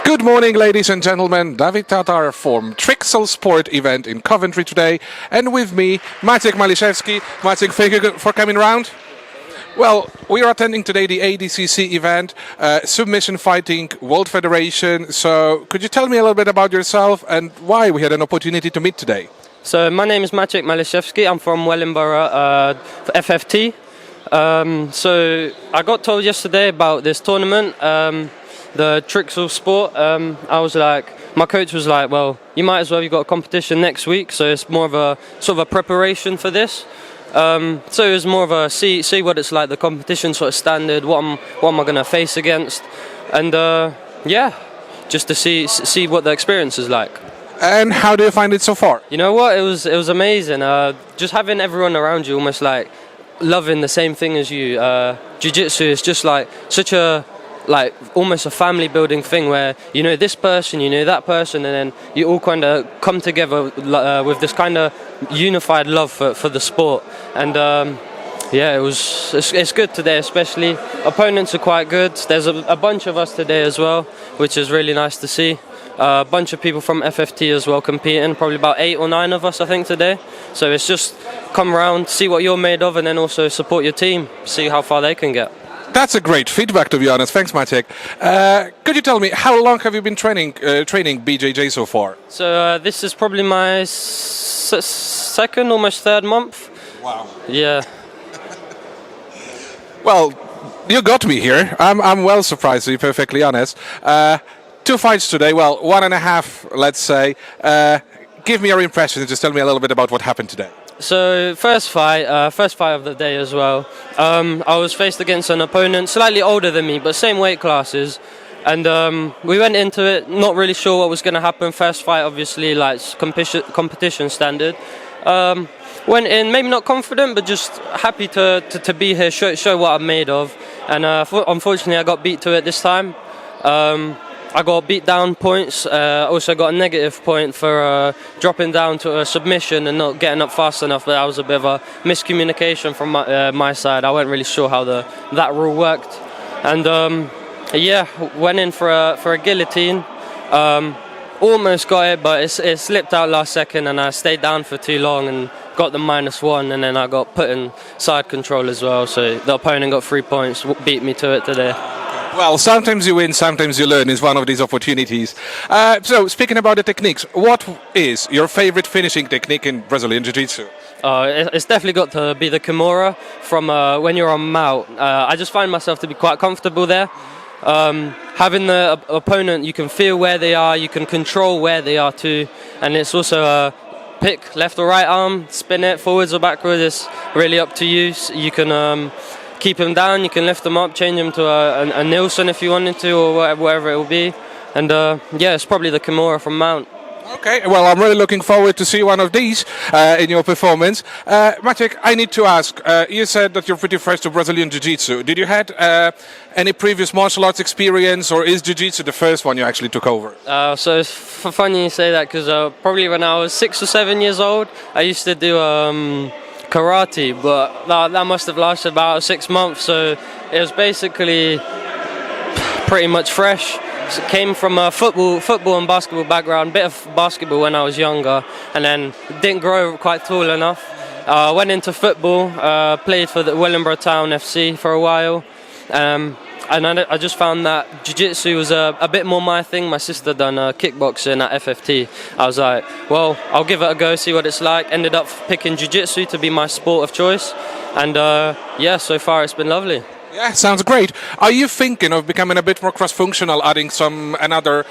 Good morning, ladies and gentlemen. David Tatar from Trixel Sport Event in Coventry today, and with me, Maciek Maliszewski. Maciek, thank you for coming around. Well, we are attending today the ADCC event, Submission Fighting World Federation. So, could you tell me a little bit about yourself and why we had an opportunity to meet today? So, my name is Maciek Maliszewski. I'm from Wellingborough FFT. So, I got told yesterday about this tournament. The Trixel Sport. I was like, my coach was like, well, you might as well, you've got a competition next week, so it's more of a sort of a preparation for this. So it was more of a see what it's like, the competition sort of standard, what am I going to face against, and yeah, just to see what the experience is like. And how do you find it so far? You know what, it was amazing. Just having everyone around you almost like loving the same thing as you. Jiu-jitsu is just like such a almost a family building thing where you know this person, you know that person, and then you all kind of come together with this kind of unified love for the sport. And yeah, it's good today, especially opponents are quite good. There's a bunch of us today as well, which is really nice to see. A bunch of people from FFT as well competing, probably about 8 or 9 of us I think today. So it's just come around, see what you're made of, and then also support your team, see how far they can get. That's a great feedback, to be honest. Thanks, Maciek. Could you tell me, how long have you been training BJJ so far? So this is probably my second, almost third month. Wow. Yeah. Well, you got me here. I'm well surprised, to be perfectly honest. 2 fights today, well, 1.5, let's say. Give me your impressions and just tell me a little bit about what happened today. So first fight of the day as well. I was faced against an opponent slightly older than me, but same weight classes. And we went into it not really sure what was going to happen. First fight, obviously, like competition standard. Went in maybe not confident, but just happy to be here, show what I'm made of. And unfortunately, I got beat to it this time. I got beat down points, also got a negative point for dropping down to a submission and not getting up fast enough, but that was a bit of a miscommunication from my side. I wasn't really sure how that rule worked. And yeah, went in for a guillotine, almost got it, but it slipped out last second and I stayed down for too long and got the -1, and then I got put in side control as well, so the opponent got 3 points, beat me to it today. Well, sometimes you win, sometimes you learn is one of these opportunities. So, speaking about the techniques, what is your favorite finishing technique in Brazilian Jiu-Jitsu? It's definitely got to be the Kimura from when you're on mount. I just find myself to be quite comfortable there. Having the opponent, you can feel where they are, you can control where they are too, and it's also a pick left or right arm, spin it forwards or backwards. It's really up to you. You can keep him down, you can lift him up, change him to a Nielsen if you wanted to, or whatever it will be. And yeah, it's probably the Kimura from Mount. Okay, well, I'm really looking forward to see one of these in your performance. Maciek, I need to ask, you said that you're pretty fresh to Brazilian Jiu-Jitsu. Did you had any previous martial arts experience, or is Jiu-Jitsu the first one you actually took over? So it's funny you say that, because probably when I was 6 or 7 years old, I used to do karate, but that must have lasted about 6 months, so it was basically pretty much fresh. So it came from a football and basketball background, bit of basketball when I was younger, and then didn't grow quite tall enough. Went into football, played for the Wellingborough Town FC for a while, and I just found that Jiu-Jitsu was a bit more my thing. My sister done kickboxing at FFT. I was like, well, I'll give it a go, see what it's like. Ended up picking Jiu-Jitsu to be my sport of choice, and yeah, so far it's been lovely. Yeah, sounds great. Are you thinking of becoming a bit more cross-functional, adding some another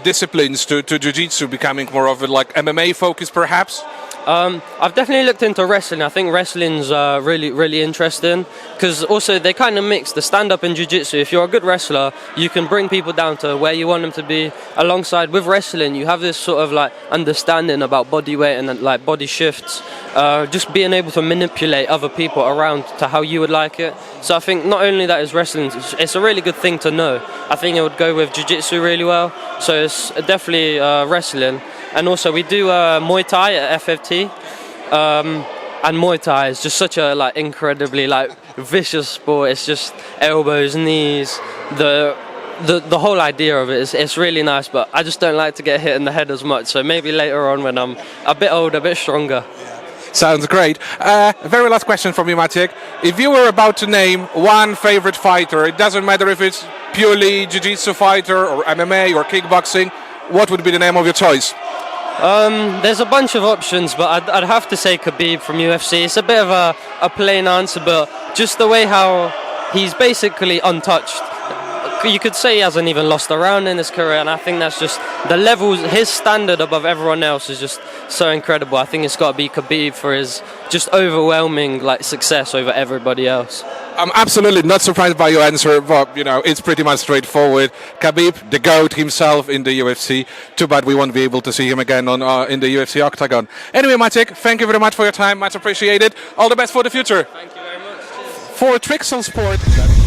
disciplines to Jiu-Jitsu, becoming more of a like MMA focus perhaps? I've definitely looked into wrestling. I think wrestling's really interesting, because also they kind of mix the stand-up and jiu-jitsu. If you're a good wrestler, you can bring people down to where you want them to be. Alongside with wrestling, you have this sort of like understanding about body weight and like body shifts, just being able to manipulate other people around to how you would like it. So I think not only that is wrestling, it's a really good thing to know. I think it would go with jiu-jitsu really well. So it's definitely wrestling. And also we do Muay Thai at FFT, and Muay Thai is just such a like incredibly like vicious sport. It's just elbows, knees, the the whole idea of it is it's really nice, but I just don't like to get hit in the head as much. So maybe later on when I'm a bit older, a bit stronger. Sounds great. Very last question from you, Maciek. If you were about to name one favorite fighter, it doesn't matter if it's purely jiu-jitsu fighter or MMA or kickboxing, what would be the name of your choice? There's a bunch of options, but I'd have to say Khabib from UFC. It's a bit of a plain answer, but just the way how he's basically untouched. You could say he hasn't even lost a round in his career, and I think that's just the levels, his standard above everyone else is just so incredible. I think it's got to be Khabib for his just overwhelming success over everybody else. I'm absolutely not surprised by your answer, but it's pretty much straightforward. Khabib, the GOAT himself in the UFC. Too bad we won't be able to see him again in the UFC Octagon. Anyway, Maciek, thank you very much for your time. Much appreciated. All the best for the future. Thank you very much. Cheers. For Trixel Sport.